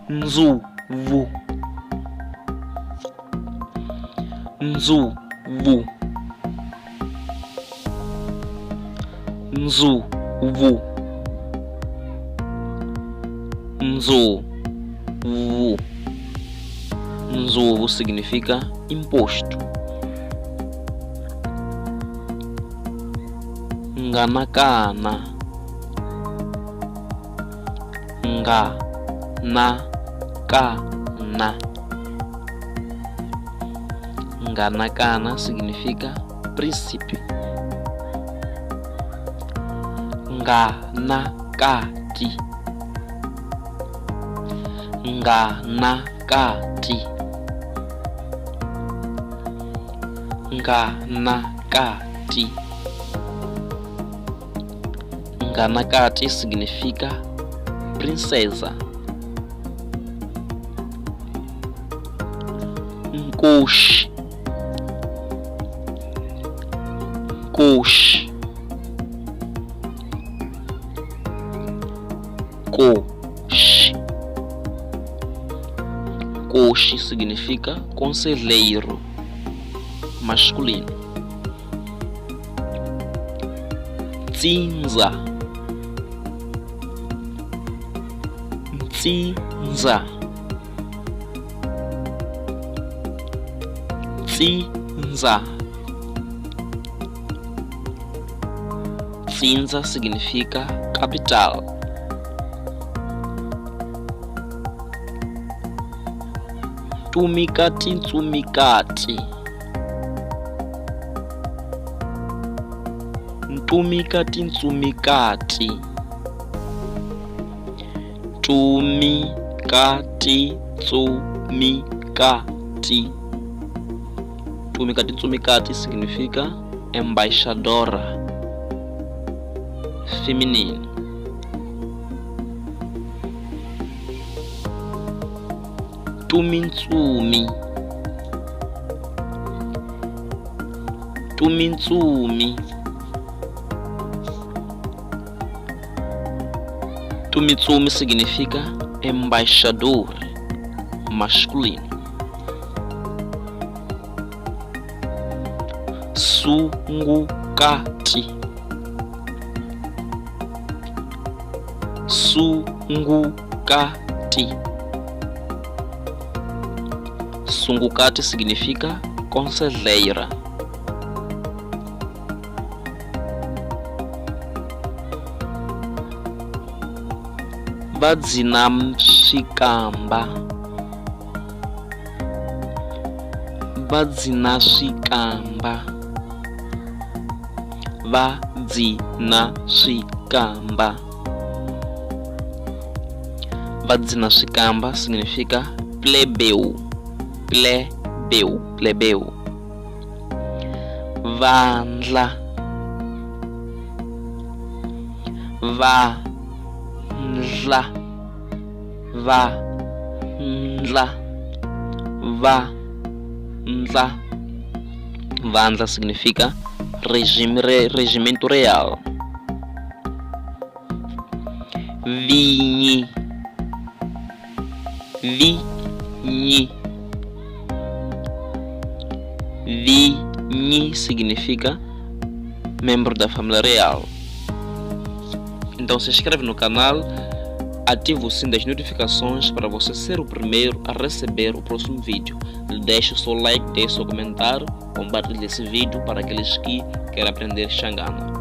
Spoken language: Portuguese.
Nzuvu. Nzuvu. Nzuvu. Nzuvu. Nzuvu significa imposto. Nganakana. Nganakana. Nganakana significa príncipe. Nganakati. Nganakati. Nganakati. Nganakati significa princesa. Nkoshi. Nkoshi. Nkoshi. Nkoshi significa conselheiro masculino. Tsinza. Tsinza. Tsinza. Tsinza significa capital. Tumikati ntsumikati. Tumikati ntsumikati. Tumikati ntsumikati. Tumikati ntsumikati significa embaixadora feminino. Tumintsumi. Tumintsumi. Tumintsumi significa embaixador masculino. Sungukati. Sungukati. Sungukati significa conselheira. Vadzinasvikamba. Vadzinasvikamba. Vadzinasvikamba. Vadzinasvikamba significa plebeu. Plebeu. Plebeu. Vandla. Vandla. Vandla. Vandla. Vandla significa regimento real. Vinhe. Vinhe. Vinhe significa membro da família real. Então se inscreve no canal, ativa o sininho das notificações para você ser o primeiro a receber o próximo vídeo. Deixe o seu like, deixe o seu comentário, compartilhe esse vídeo para aqueles que querem aprender Xangana.